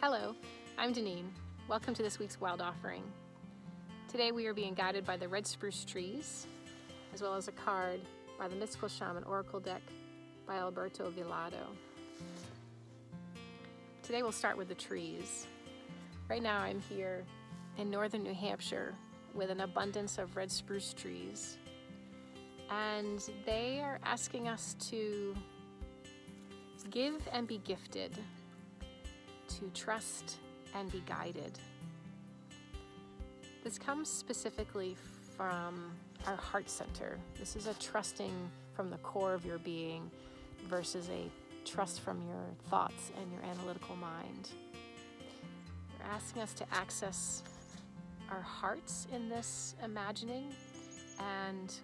Hello, I'm Deneen. Welcome to this week's Wild Offering. Today we are being guided by the Red Spruce trees, as well as a card by the Mystical Shaman Oracle deck by Alberto Villoldo. Today we'll start with the trees. Right now I'm here in northern New Hampshire with an abundance of red spruce trees, and they are asking us to give and be gifted, to trust and be guided. This comes specifically from our heart center. This is a trusting from the core of your being versus a trust from your thoughts and your analytical mind. They're asking us to access our hearts in this imagining, and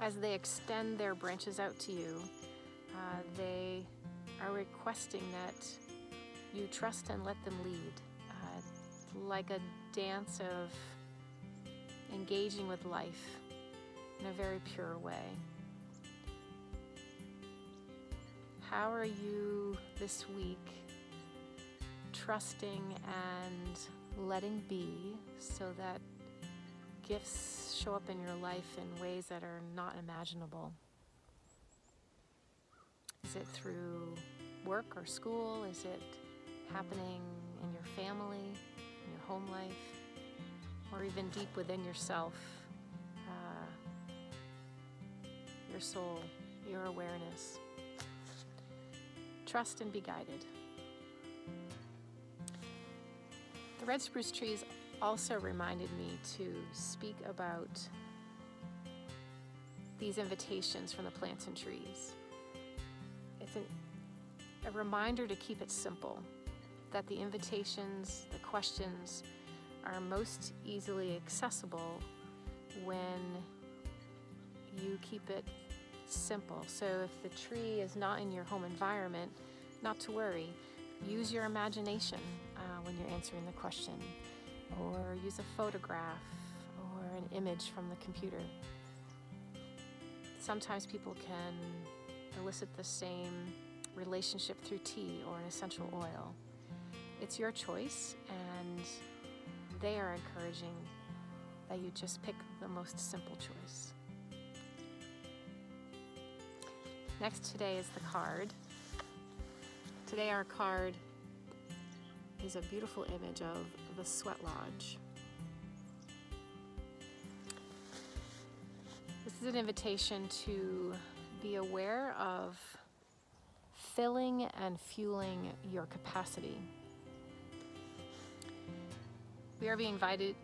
as they extend their branches out to you, they are requesting that you trust and let them lead, like a dance of engaging with life in a very pure way. How are you this week trusting and letting be so that gifts show up in your life in ways that are not imaginable? Is it through work or school? Is it happening in your family, in your home life, or even deep within yourself, your soul, your awareness? Trust and be guided. The red spruce trees also reminded me to speak about these invitations from the plants and trees. It's a reminder to keep it simple, that the invitations, the questions are most easily accessible when you keep it simple. So if the tree is not in your home environment, not to worry. Use your imagination when you're answering the question, or use a photograph or an image from the computer. Sometimes people can elicit the same relationship through tea or an essential oil. It's your choice, and they are encouraging that you just pick the most simple choice. Next today is the card. Today our card is a beautiful image of the Sweat Lodge. This is an invitation to be aware of filling and fueling your capacity. We are being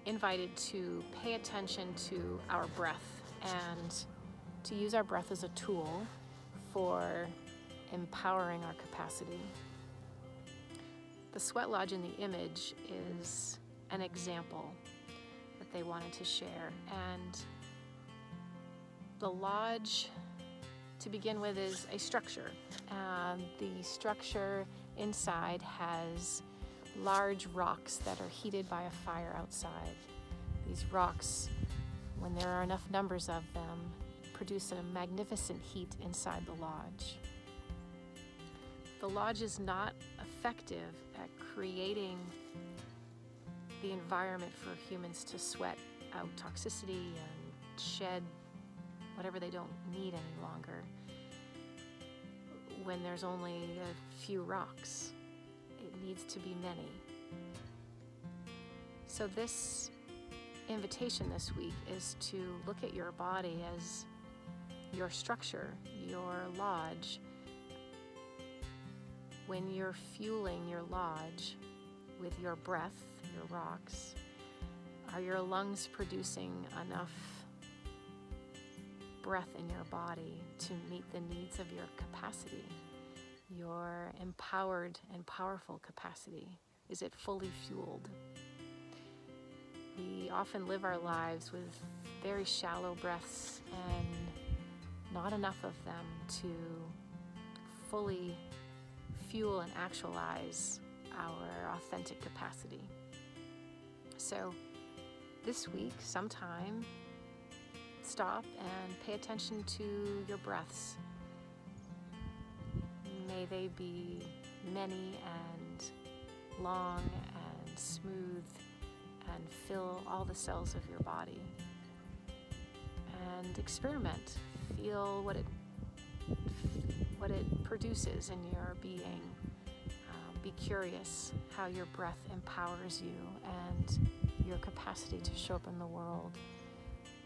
invited to pay attention to our breath and to use our breath as a tool for empowering our capacity. The Sweat Lodge in the image is an example that they wanted to share. And the lodge, to begin with, is a structure. The structure inside has large rocks that are heated by a fire outside. These rocks, when there are enough numbers of them, produce a magnificent heat inside the lodge. The lodge is not effective at creating the environment for humans to sweat out toxicity and shed whatever they don't need any longer when there's only a few rocks. It needs to be many. So this invitation this week is to look at your body as your structure, your lodge. When you're fueling your lodge with your breath, your rocks, are your lungs producing enough breath in your body to meet the needs of your capacity, your empowered and powerful capacity? Is it fully fueled? We often live our lives with very shallow breaths and not enough of them to fully fuel and actualize our authentic capacity. So this week, sometime, stop and pay attention to your breaths. May they be many and long and smooth and fill all the cells of your body. And experiment. Feel what it produces in your being. Be curious how your breath empowers you and your capacity to show up in the world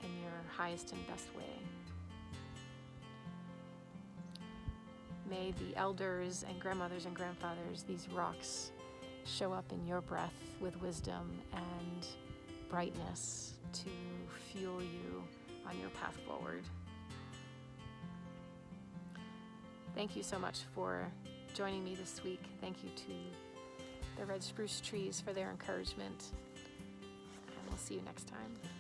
in your highest and best way. May the elders and grandmothers and grandfathers, these rocks, show up in your breath with wisdom and brightness to fuel you on your path forward. Thank you so much for joining me this week. Thank you to the Red Spruce trees for their encouragement. And we'll see you next time.